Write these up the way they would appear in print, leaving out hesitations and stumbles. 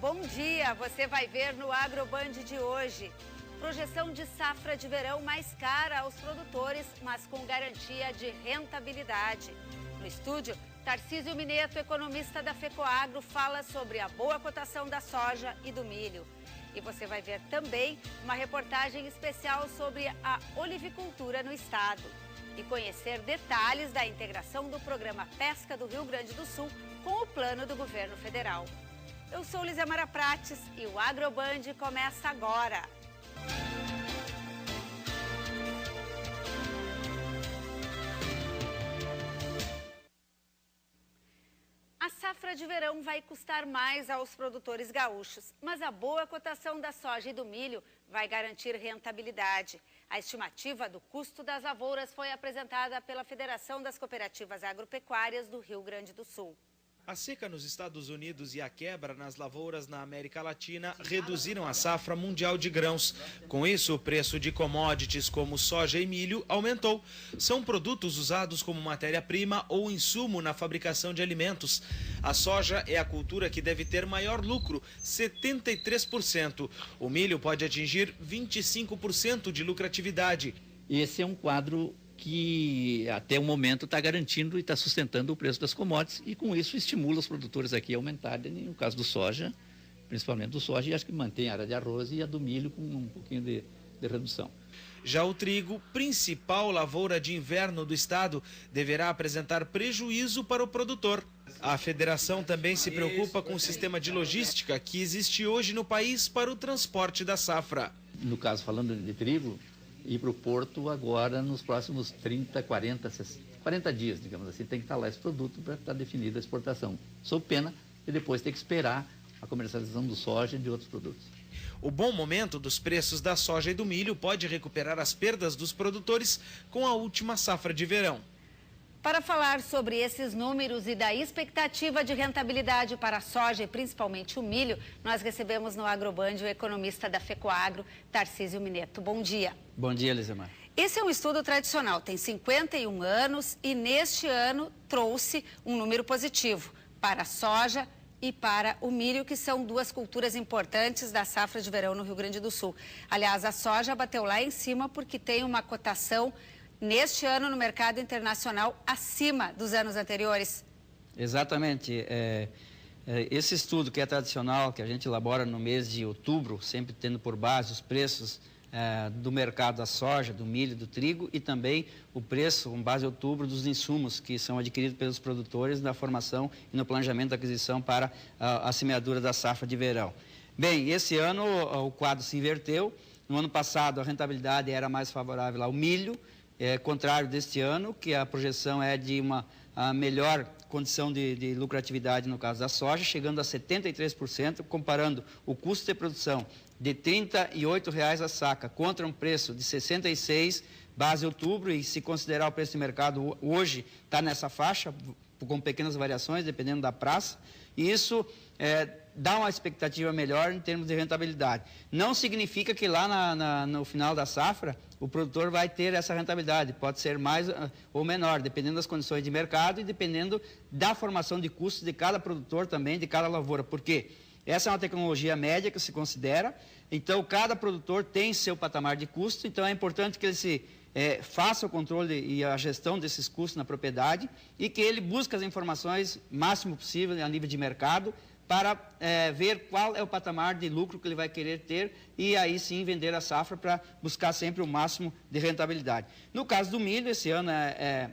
bom dia! Você vai ver no AgroBand de hoje. Projeção de safra de verão mais cara aos produtores, mas com garantia de rentabilidade. No estúdio, Tarcísio Mineto, economista da FECOAGRO, fala sobre a boa cotação da soja e do milho. E você vai ver também uma reportagem especial sobre a olivicultura no estado. E conhecer detalhes da integração do programa Pesca do Rio Grande do Sul com o plano do governo federal. Eu sou Lizamara Prates e o AgroBand começa agora. A safra de verão vai custar mais aos produtores gaúchos, mas a boa cotação da soja e do milho vai garantir rentabilidade. A estimativa do custo das lavouras foi apresentada pela Federação das Cooperativas Agropecuárias do Rio Grande do Sul. A seca nos Estados Unidos e a quebra nas lavouras na América Latina reduziram a safra mundial de grãos. Com isso, o preço de commodities como soja e milho aumentou. São produtos usados como matéria-prima ou insumo na fabricação de alimentos. A soja é a cultura que deve ter maior lucro, 73%. O milho pode atingir 25% de lucratividade. Esse é um quadro que até o momento está garantindo e está sustentando o preço das commodities e com isso estimula os produtores aqui a aumentarem, no caso do soja, principalmente do soja, e acho que mantém a área de arroz e a do milho com um pouquinho de redução. Já o trigo, principal lavoura de inverno do estado, deverá apresentar prejuízo para o produtor. A federação também se preocupa com o sistema de logística que existe hoje no país para o transporte da safra. No caso, falando de trigo, ir para o porto agora nos próximos 30, 40 dias, digamos assim, tem que estar lá esse produto para estar definida a exportação. Sob pena de depois ter que esperar a comercialização do soja e de outros produtos. O bom momento dos preços da soja e do milho pode recuperar as perdas dos produtores com a última safra de verão. Para falar sobre esses números e da expectativa de rentabilidade para a soja e principalmente o milho, nós recebemos no AgroBand o economista da FECOAGRO, Tarcísio Mineto. Bom dia. Bom dia, Lizamar. Esse é um estudo tradicional, tem 51 anos e neste ano trouxe um número positivo para a soja e para o milho, que são duas culturas importantes da safra de verão no Rio Grande do Sul. Aliás, a soja bateu lá em cima porque tem uma cotação neste ano no mercado internacional acima dos anos anteriores. Exatamente. Esse estudo que é tradicional, que a gente elabora no mês de outubro, sempre tendo por base os preços do mercado da soja, do milho, do trigo e também o preço, com base em outubro, dos insumos que são adquiridos pelos produtores na formação e no planejamento da aquisição para a semeadura da safra de verão. Bem, esse ano o quadro se inverteu. No ano passado a rentabilidade era mais favorável ao milho, contrário deste ano, que a projeção é de uma melhor condição de lucratividade no caso da soja, chegando a 73%, comparando o custo de produção de R$ 38,00 a saca contra um preço de R$ 66,00 base outubro, e se considerar o preço de mercado hoje está nessa faixa, com pequenas variações, dependendo da praça, e isso dá uma expectativa melhor em termos de rentabilidade. Não significa que lá no final da safra o produtor vai ter essa rentabilidade, pode ser mais ou menor, dependendo das condições de mercado e dependendo da formação de custos de cada produtor também, de cada lavoura, porque essa é uma tecnologia média que se considera, então cada produtor tem seu patamar de custo, então é importante que ele faça o controle e a gestão desses custos na propriedade e que ele busque as informações máximo possível a nível de mercado para ver qual é o patamar de lucro que ele vai querer ter e aí sim vender a safra para buscar sempre o máximo de rentabilidade. No caso do milho, esse ano é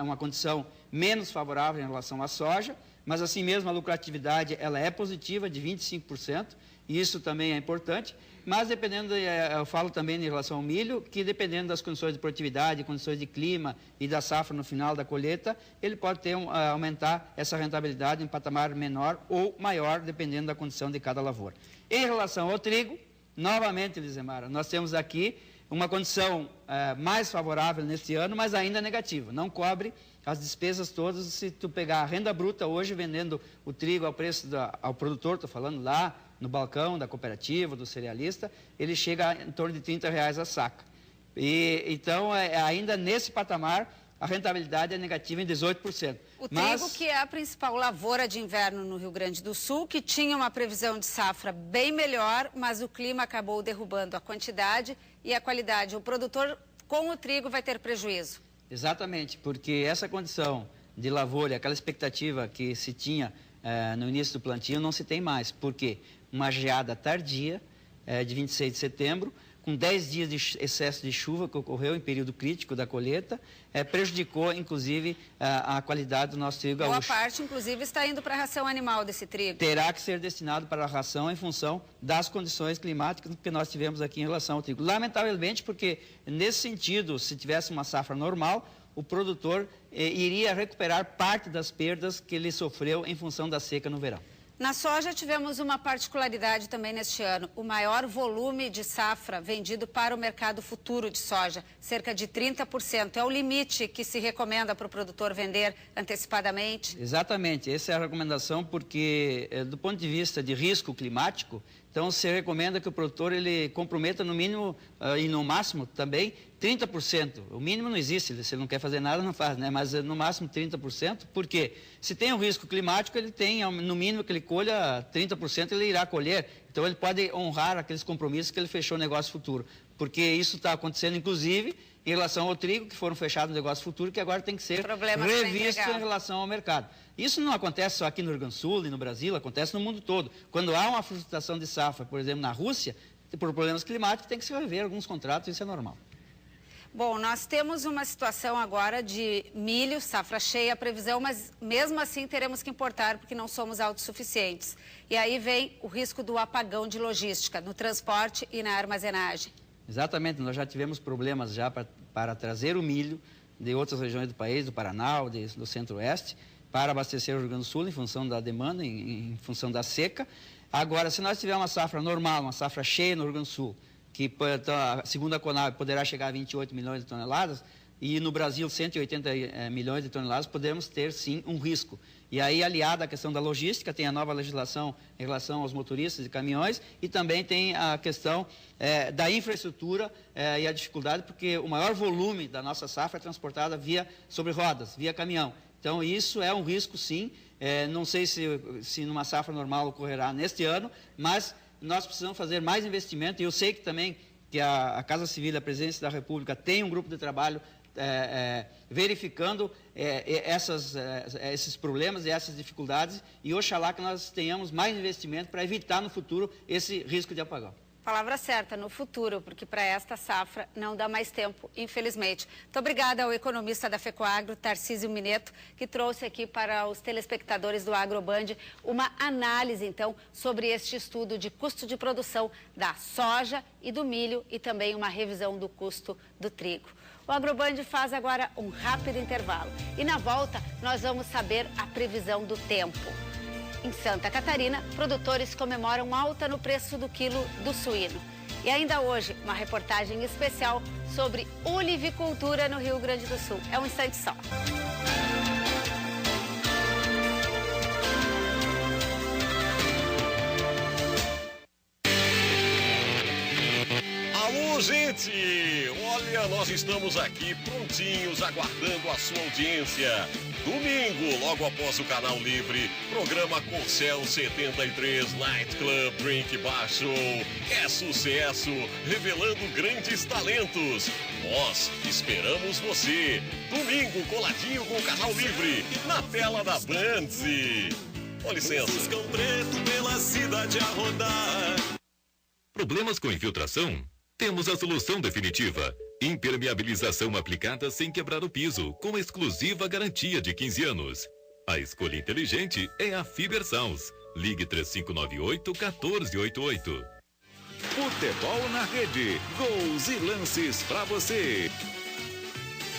uma condição menos favorável em relação à soja, mas assim mesmo a lucratividade ela é positiva de 25%, e isso também é importante, mas dependendo, eu falo também em relação ao milho, que dependendo das condições de produtividade, condições de clima e da safra no final da colheita, ele pode aumentar essa rentabilidade em patamar menor ou maior, dependendo da condição de cada lavoura. Em relação ao trigo, novamente, Lizamara, nós temos aqui uma condição mais favorável neste ano, mas ainda negativa, não cobre as despesas todas. Se tu pegar a renda bruta hoje, vendendo o trigo ao preço ao produtor, estou falando lá no balcão da cooperativa, do cerealista, ele chega em torno de R$ 30,00 a saca. E, então, ainda nesse patamar, a rentabilidade é negativa em 18%. O trigo, que é a principal lavoura de inverno no Rio Grande do Sul, que tinha uma previsão de safra bem melhor, mas o clima acabou derrubando a quantidade e a qualidade. O produtor com o trigo vai ter prejuízo. Exatamente, porque essa condição de lavoura, aquela expectativa que se tinha no início do plantio, não se tem mais. Por quê? Uma geada tardia, de 26 de setembro, com 10 dias de excesso de chuva que ocorreu em período crítico da colheita, prejudicou, inclusive, a qualidade do nosso trigo gaúcho. Boa parte, inclusive, está indo para a ração animal desse trigo. Terá que ser destinado para a ração em função das condições climáticas que nós tivemos aqui em relação ao trigo. Lamentavelmente, porque, nesse sentido, se tivesse uma safra normal, o produtor iria recuperar parte das perdas que ele sofreu em função da seca no verão. Na soja tivemos uma particularidade também neste ano, o maior volume de safra vendido para o mercado futuro de soja, cerca de 30%. É o limite que se recomenda para o produtor vender antecipadamente? Exatamente, essa é a recomendação porque do ponto de vista de risco climático, então se recomenda que o produtor ele comprometa no mínimo e no máximo também 30%. O mínimo não existe, se ele não quer fazer nada, não faz, né? Mas no máximo 30%, porque se tem um risco climático, ele tem, no mínimo que ele colha 30%, ele irá colher. Então ele pode honrar aqueles compromissos que ele fechou no negócio futuro. Porque isso está acontecendo, inclusive, em relação ao trigo, que foram fechados no negócio futuro, que agora tem que ser revisto em relação ao mercado. Isso não acontece só aqui no Rio Grande do Sul e no Brasil, acontece no mundo todo. Quando há uma frustração de safra, por exemplo, na Rússia, por problemas climáticos, tem que se rever alguns contratos, isso é normal. Bom, nós temos uma situação agora de milho, safra cheia, a previsão, mas mesmo assim teremos que importar porque não somos autossuficientes. E aí vem o risco do apagão de logística, no transporte e na armazenagem. Exatamente, nós já tivemos problemas já para trazer o milho de outras regiões do país, do Paraná, do Centro-Oeste, para abastecer o Rio Grande do Sul em função da demanda, em função da seca. Agora, se nós tivermos uma safra normal, uma safra cheia no Rio Grande do Sul, que, segundo a Conab, poderá chegar a 28 milhões de toneladas, e no Brasil 180 milhões de toneladas, podemos ter, sim, um risco. E aí, aliado à questão da logística, tem a nova legislação em relação aos motoristas de caminhões e também tem a questão da infraestrutura e a dificuldade, porque o maior volume da nossa safra é transportada sobre rodas, via caminhão. Então, isso é um risco, sim. Não sei se numa safra normal ocorrerá neste ano, mas nós precisamos fazer mais investimento, e eu sei que também que a Casa Civil e a Presidência da República tem um grupo de trabalho verificando esses problemas e essas dificuldades, e oxalá que nós tenhamos mais investimento para evitar no futuro esse risco de apagão. Palavra certa, no futuro, porque para esta safra não dá mais tempo, infelizmente. Muito obrigada ao economista da FECOAGRO, Tarcísio Mineto, que trouxe aqui para os telespectadores do AgroBand uma análise, então, sobre este estudo de custo de produção da soja e do milho e também uma revisão do custo do trigo. O AgroBand faz agora um rápido intervalo e na volta nós vamos saber a previsão do tempo. Em Santa Catarina, produtores comemoram alta no preço do quilo do suíno. E ainda hoje, uma reportagem especial sobre olivicultura no Rio Grande do Sul. É um instante só. Alô, gente! Olha, nós estamos aqui prontinhos, aguardando a sua audiência. Domingo, logo após o Canal Livre, programa Corcel 73 Night Club Drink Bar Show. É sucesso, revelando grandes talentos. Nós esperamos você. Domingo, coladinho com o Canal Livre, na tela da Band. Com licença. Fuscão preto pela cidade a rodar. Problemas com infiltração? Temos a solução definitiva. Impermeabilização aplicada sem quebrar o piso, com exclusiva garantia de 15 anos. A escolha inteligente é a Fibersals. Ligue 3598-1488. Futebol na rede. Gols e lances pra você.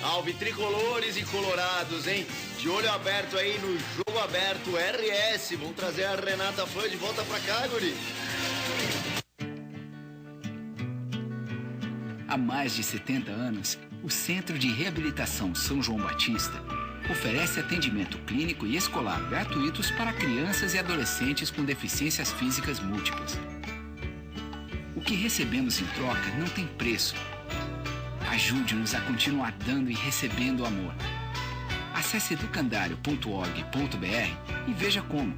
Salve tricolores e colorados, hein? De olho aberto aí no Jogo Aberto RS. Vamos trazer a Renata Fã de volta pra cá, guri. Há mais de 70 anos, o Centro de Reabilitação São João Batista oferece atendimento clínico e escolar gratuitos para crianças e adolescentes com deficiências físicas múltiplas. O que recebemos em troca não tem preço. Ajude-nos a continuar dando e recebendo amor. Acesse educandário.org.br e veja como.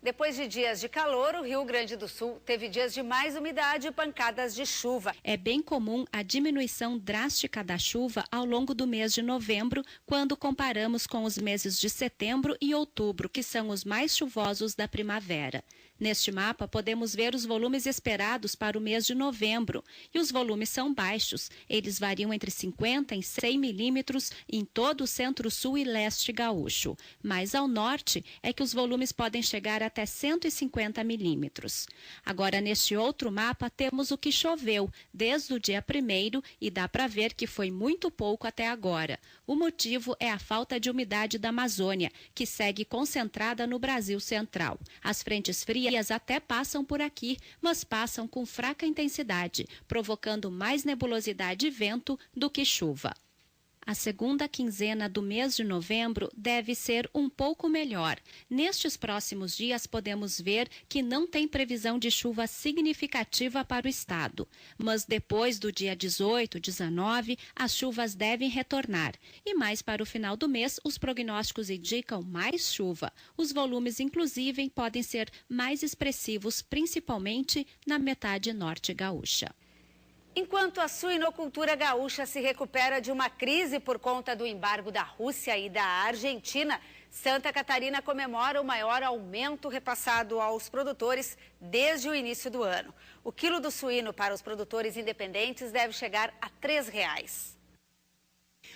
Depois de dias de calor, o Rio Grande do Sul teve dias de mais umidade e pancadas de chuva. É bem comum a diminuição drástica da chuva ao longo do mês de novembro, quando comparamos com os meses de setembro e outubro, que são os mais chuvosos da primavera. Neste mapa, podemos ver os volumes esperados para o mês de novembro. E os volumes são baixos. Eles variam entre 50 e 100 milímetros em todo o centro-sul e leste gaúcho. Mais ao norte é que os volumes podem chegar até 150 milímetros. Agora, neste outro mapa, temos o que choveu desde o dia 1º e dá para ver que foi muito pouco até agora. O motivo é a falta de umidade da Amazônia, que segue concentrada no Brasil Central. As frentes frias até passam por aqui, mas passam com fraca intensidade, provocando mais nebulosidade e vento do que chuva. A segunda quinzena do mês de novembro deve ser um pouco melhor. Nestes próximos dias, podemos ver que não tem previsão de chuva significativa para o estado. Mas depois do dia 18, 19, as chuvas devem retornar. E mais para o final do mês, os prognósticos indicam mais chuva. Os volumes, inclusive, podem ser mais expressivos, principalmente na metade norte gaúcha. Enquanto a suinocultura gaúcha se recupera de uma crise por conta do embargo da Rússia e da Argentina, Santa Catarina comemora o maior aumento repassado aos produtores desde o início do ano. O quilo do suíno para os produtores independentes deve chegar a R$ 3,00.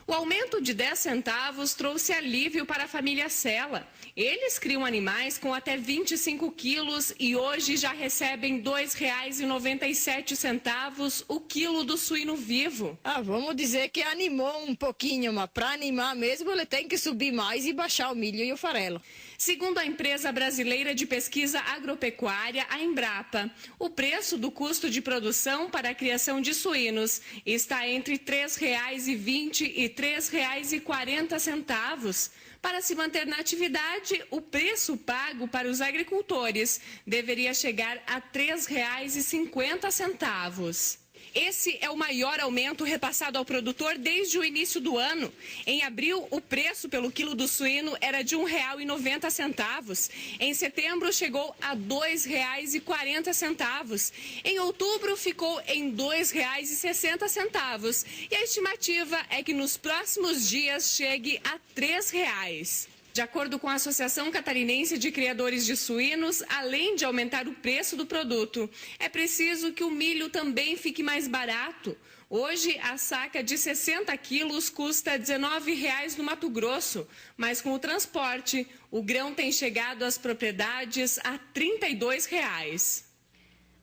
O aumento de 10 centavos trouxe alívio para a família Sela. Eles criam animais com até 25 quilos e hoje já recebem R$ 2,97 o quilo do suíno vivo. Vamos dizer que animou um pouquinho, mas para animar mesmo ele tem que subir mais e baixar o milho e o farelo. Segundo a empresa brasileira de pesquisa agropecuária, a Embrapa, o preço do custo de produção para a criação de suínos está entre R$ 3,20 e R$ 3,40. Para se manter na atividade, o preço pago para os agricultores deveria chegar a R$ 3,50. Esse é o maior aumento repassado ao produtor desde o início do ano. Em abril, o preço pelo quilo do suíno era de R$ 1,90. Em setembro, chegou a R$ 2,40. Em outubro, ficou em R$ 2,60. E a estimativa é que nos próximos dias chegue a R$ 3,00. De acordo com a Associação Catarinense de Criadores de Suínos, além de aumentar o preço do produto, é preciso que o milho também fique mais barato. Hoje, a saca de 60 quilos custa R$ 19,00 no Mato Grosso, mas com o transporte, o grão tem chegado às propriedades a R$ 32,00.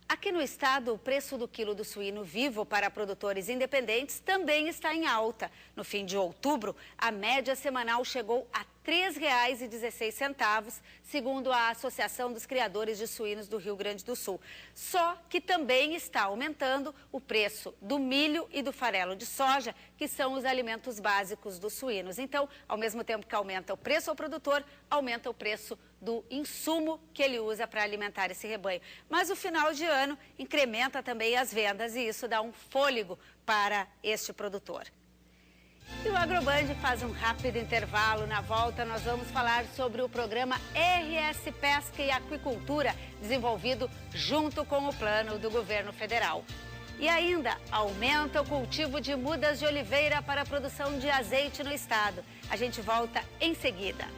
Aqui no estado, o preço do quilo do suíno vivo para produtores independentes também está em alta. No fim de outubro, a média semanal chegou a R$ 3,16, segundo a Associação dos Criadores de Suínos do Rio Grande do Sul. Só que também está aumentando o preço do milho e do farelo de soja, que são os alimentos básicos dos suínos. Então, ao mesmo tempo que aumenta o preço ao produtor, aumenta o preço do insumo que ele usa para alimentar esse rebanho. Mas o final de ano incrementa também as vendas e isso dá um fôlego para este produtor. E o AgroBand faz um rápido intervalo. Na volta, nós vamos falar sobre o programa RS Pesca e Aquicultura, desenvolvido junto com o plano do governo federal. E ainda, aumenta o cultivo de mudas de oliveira para a produção de azeite no estado. A gente volta em seguida.